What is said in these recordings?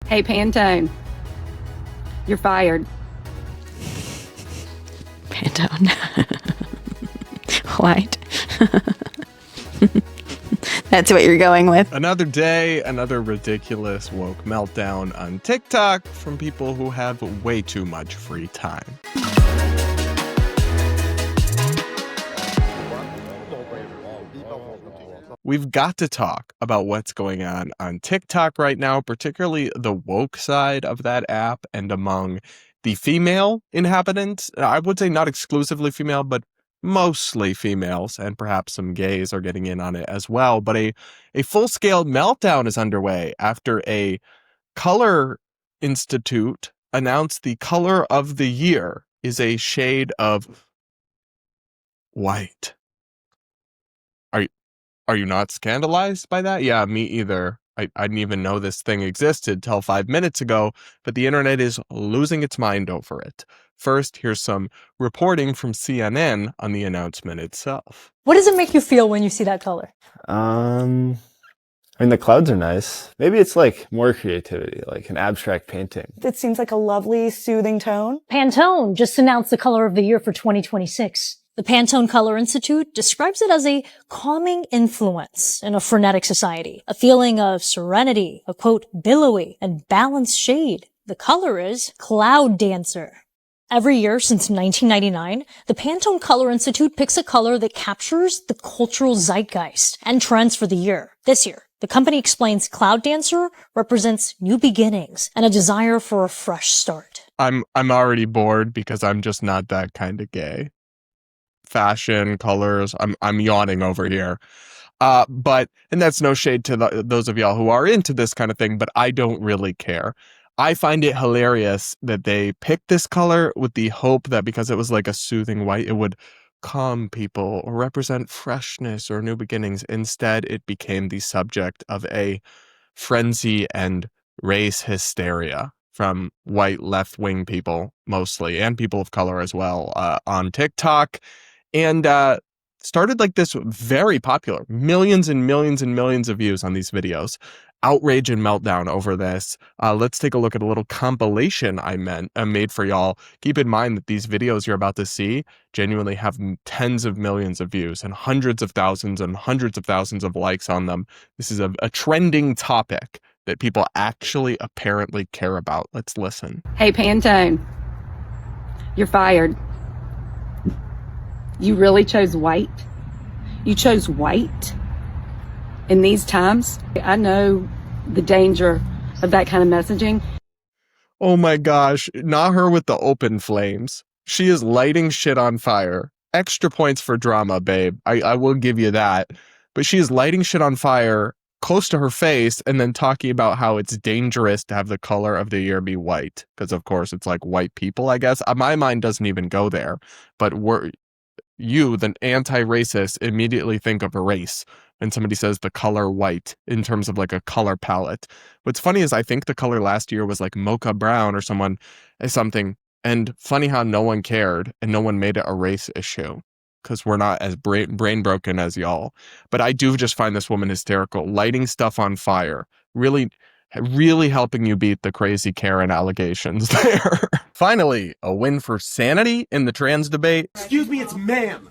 Hey, Pantone, you're fired. Pantone. White. That's what you're going with. Another day, another ridiculous woke meltdown on TikTok from people who have way too much free time. We've got to talk about what's going on TikTok right now, particularly the woke side of that app and among the female inhabitants. I would say not exclusively female, but mostly females, and perhaps some gays are getting in on it as well. But a full-scale meltdown is underway after a color institute announced the color of the year is a shade of white. Are you not scandalized by that? Yeah, me either. I didn't even know this thing existed till 5 minutes ago, but the internet is losing its mind over it. First, here's some reporting from CNN on the announcement itself. What does it make you feel when you see that color? I mean, the clouds are nice. Maybe it's like more creativity, like an abstract painting. It seems like a lovely, soothing tone. Pantone just announced the color of the year for 2026. The Pantone Color Institute describes it as a calming influence in a frenetic society, a feeling of serenity, a quote, billowy and balanced shade. The color is Cloud Dancer. Every year since 1999, the Pantone Color Institute picks a color that captures the cultural zeitgeist and trends for the year. This year, the company explains Cloud Dancer represents new beginnings and a desire for a fresh start. I'm already bored because I'm just not that kind of gay. Fashion, colors, I'm yawning over here. And that's no shade to those of y'all who are into this kind of thing, but I don't really care. I find it hilarious that they picked this color with the hope that because it was like a soothing white, it would calm people or represent freshness or new beginnings. Instead, it became the subject of a frenzy and race hysteria from white left-wing people mostly, and people of color as well, on TikTok. And started like this very popular, millions and millions and millions of views on these videos. Outrage and meltdown over this. Let's take a look at a little compilation I made for y'all. Keep in mind that these videos you're about to see genuinely have tens of millions of views and hundreds of thousands of likes on them. This is a trending topic that people actually apparently care about. Let's listen. Hey, Pantone, you're fired. You really chose white? You chose white in these times? I know the danger of that kind of messaging. Oh my gosh, not her with the open flames. She is lighting shit on fire. Extra points for drama, babe. I will give you that. But she is lighting shit on fire close to her face and then talking about how it's dangerous to have the color of the year be white. Because of course it's like white people, I guess. My mind doesn't even go there. But you, the anti-racist, immediately think of a race when somebody says the color white in terms of like a color palette. What's funny is I think the color last year was like mocha brown or something. And funny how no one cared and no one made it a race issue because we're not as brain broken as y'all. But I do just find this woman hysterical, lighting stuff on fire, really helping you beat the crazy Karen allegations there. Finally, a win for sanity in the trans debate. Excuse me, it's ma'am.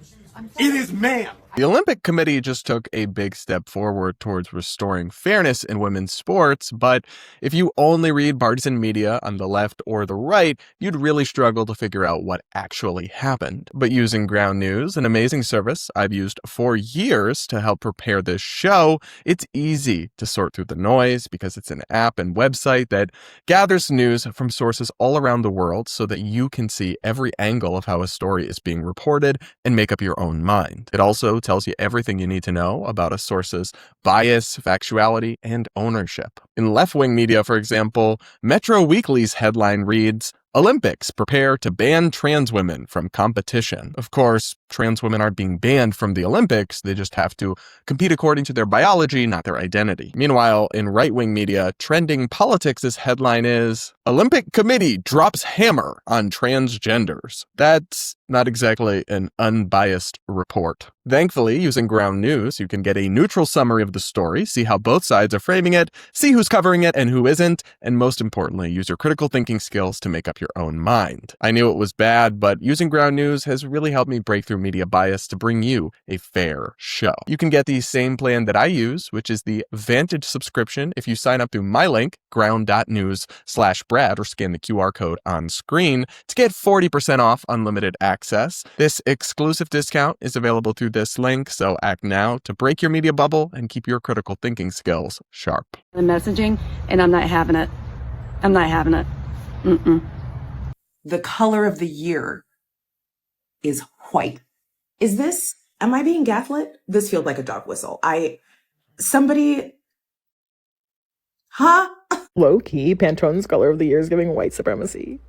It is ma'am. The Olympic Committee just took a big step forward towards restoring fairness in women's sports, but if you only read partisan media on the left or the right, you'd really struggle to figure out what actually happened. But using Ground News, an amazing service I've used for years to help prepare this show, it's easy to sort through the noise because it's an app and website that gathers news from sources all around the world so that you can see every angle of how a story is being reported and make up your own mind. It also tells you everything you need to know about a source's bias, factuality, and ownership. In left-wing media, for example, Metro Weekly's headline reads, "Olympics prepare to ban trans women from competition." Of course, trans women aren't being banned from the Olympics. They just have to compete according to their biology, not their identity. Meanwhile, in right-wing media, trending politics' headline is, Olympic Committee drops hammer on transgenders. That's not exactly an unbiased report. Thankfully, using Ground News, you can get a neutral summary of the story, see how both sides are framing it, see who's covering it and who isn't, and most importantly, use your critical thinking skills to make up your own mind. I knew it was bad, but using Ground News has really helped me break through media bias to bring you a fair show. You can get the same plan that I use, which is the Vantage subscription, if you sign up through my link, ground.news/Brad, or scan the QR code on screen to get 40% off unlimited access. This exclusive discount is available through this link, so act now to break your media bubble and keep your critical thinking skills sharp. The messaging, and I'm not having it. I'm not having it. Mm-mm. The color of the year is white. Am I being gaslit? This feels like a dog whistle. Low key, Pantone's color of the year is giving white supremacy.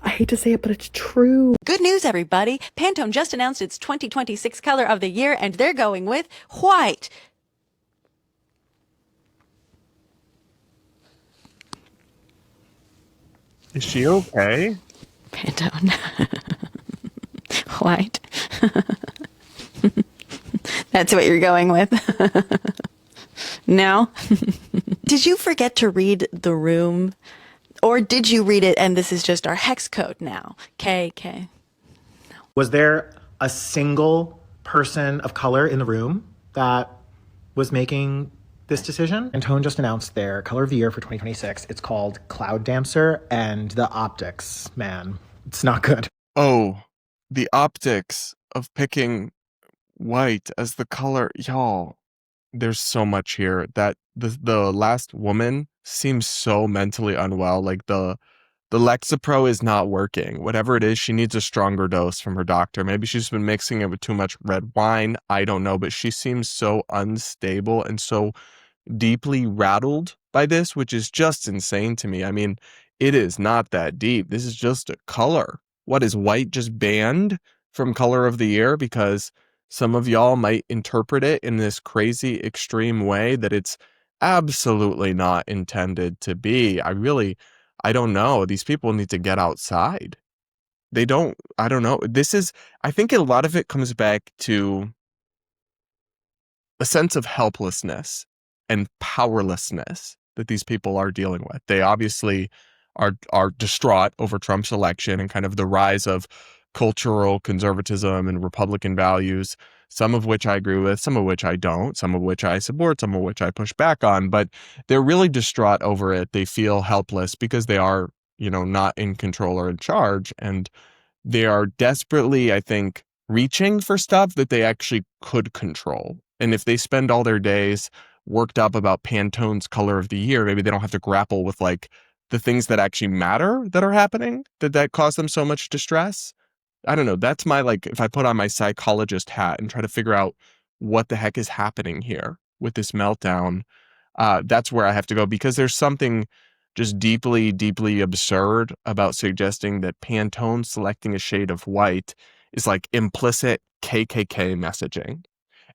I hate to say it, but it's true. Good news, everybody. Pantone just announced its 2026 color of the year, and they're going with white. Is she okay? Pantone. White. That's what you're going with. No? Did you forget to read The Room? Or did you read it and this is just our hex code now? K. No. Was there a single person of color in the room that was making this decision? Pantone just announced their color of the year for 2026. It's called Cloud Dancer, and the optics, man, it's not good. Oh, the optics of picking white as the color. Y'all, there's so much here that the last woman seems so mentally unwell. Like the Lexapro is not working. Whatever it is, she needs a stronger dose from her doctor. Maybe she's been mixing it with too much red wine. I don't know, but she seems so unstable and so deeply rattled by this, which is just insane to me. I mean, it is not that deep. This is just a color. What, is white just banned from color of the year because some of y'all might interpret it in this crazy extreme way that it's absolutely not intended to be? I don't know. These people need to get outside. I don't know. I think a lot of it comes back to a sense of helplessness and powerlessness that these people are dealing with. They obviously are distraught over Trump's election and kind of the rise of cultural conservatism and Republican values, some of which I agree with, some of which I don't, some of which I support, some of which I push back on, but they're really distraught over it. They feel helpless because they are, not in control or in charge, and they are desperately, I think, reaching for stuff that they actually could control. And if they spend all their days worked up about Pantone's color of the year, maybe they don't have to grapple with like the things that actually matter that are happening that cause them so much distress. I don't know. That's my, if I put on my psychologist hat and try to figure out what the heck is happening here with this meltdown, that's where I have to go, because there's something just deeply, deeply absurd about suggesting that Pantone selecting a shade of white is like implicit KKK messaging.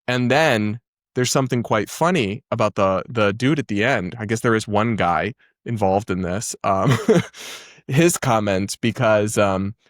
And then there's something quite funny about the dude at the end. I guess there is one guy involved in this. His comments, because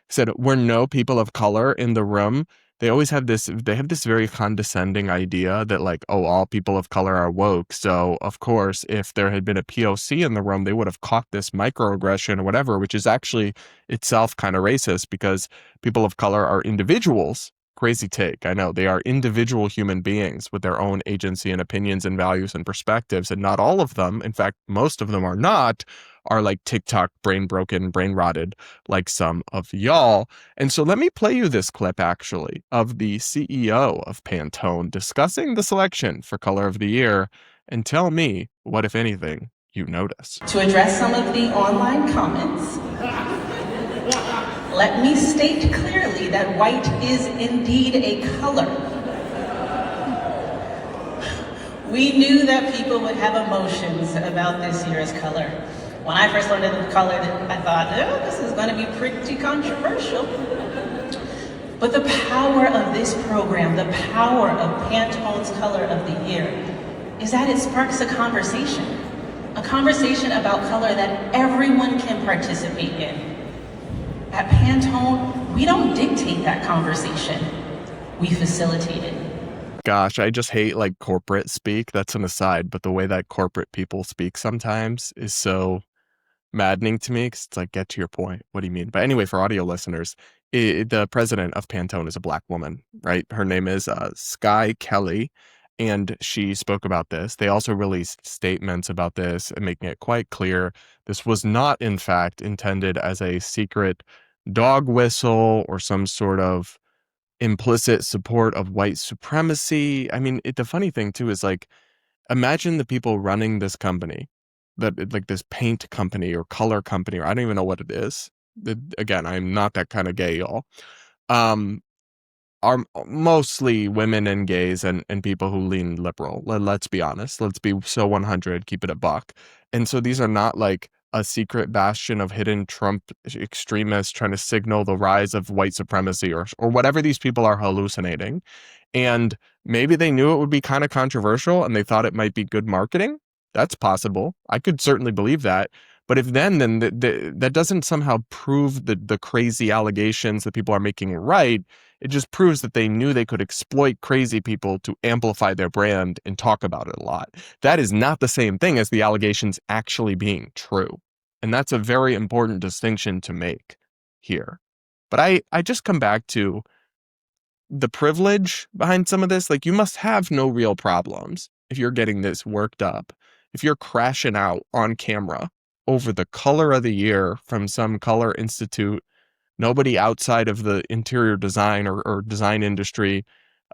said, "We're no people of color in the room." They have this very condescending idea that all people of color are woke. So of course, if there had been a POC in the room, they would have caught this microaggression or whatever, which is actually itself kind of racist, because people of color are individuals. Crazy take, I know. They are individual human beings with their own agency and opinions and values and perspectives, and not all of them, in fact, most of them are like TikTok brain broken, brain rotted, like some of y'all. And so let me play you this clip, actually, of the CEO of Pantone discussing the selection for Color of the Year, and tell me what, if anything, you notice. To address some of the online comments, let me state clearly that white is indeed a color. We knew that people would have emotions about this year's color. When I first learned of the color, I thought, this is going to be pretty controversial. But the power of this program, the power of Pantone's Color of the Year, is that it sparks a conversation about color that everyone can participate in. At Pantone, we don't dictate that conversation, we facilitate it. Gosh, I just hate like corporate speak. That's an aside, but the way that corporate people speak sometimes is so maddening to me, because it's like, get to your point. What do you mean? But anyway, for audio listeners, the president of Pantone is a Black woman, right? Her name is Sky Kelly, and she spoke about this. They also released statements about this and making it quite clear this was not, in fact, intended as a secret dog whistle or some sort of implicit support of white supremacy. I mean, the funny thing too is like, imagine the people running this company, that like this paint company or color company, or I don't even know what it is. Again, I'm not that kind of gay, y'all. Are mostly women and gays and people who lean liberal. Let's be honest. Let's be so 100, keep it a buck. And so these are not like a secret bastion of hidden Trump extremists trying to signal the rise of white supremacy or whatever these people are hallucinating. And maybe they knew it would be kind of controversial and they thought it might be good marketing. That's possible. I could certainly believe that. But if then that doesn't somehow prove the crazy allegations that people are making right, it just proves that they knew they could exploit crazy people to amplify their brand and talk about it a lot. That is not the same thing as the allegations actually being true. And that's a very important distinction to make here. But I just come back to the privilege behind some of this. Like, you must have no real problems if you're getting this worked up, if you're crashing out on camera over the color of the year from some color institute nobody outside of the interior design or design industry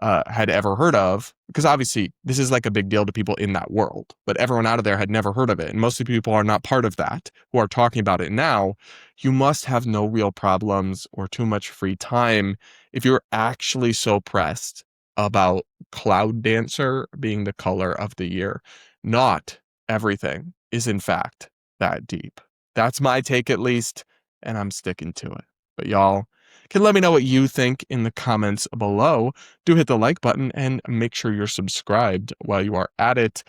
had ever heard of, because obviously this is like a big deal to people in that world, but everyone out of there had never heard of it. And most of the people are not part of that who are talking about it now. You must have no real problems or too much free time if you're actually so pressed about Cloud Dancer being the color of the year. Not everything is in fact that deep. That's my take, at least, and I'm sticking to it. But y'all can let me know what you think in the comments below. Do hit the like button and make sure you're subscribed while you are at it.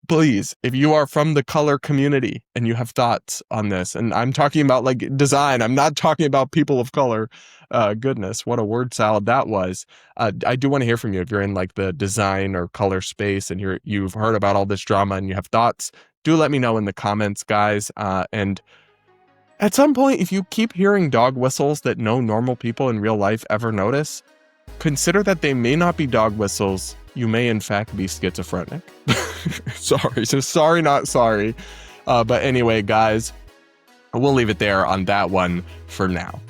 Please, if you are from the color community and you have thoughts on this, and I'm talking about like design, I'm not talking about people of color. Goodness, what a word salad that was. I do want to hear from you if you're in like the design or color space and you've heard about all this drama and you have thoughts. Do let me know in the comments, guys. And at some point, if you keep hearing dog whistles that no normal people in real life ever notice, consider that they may not be dog whistles. You may, in fact, be schizophrenic. Sorry, not sorry. But anyway, guys, we'll leave it there on that one for now.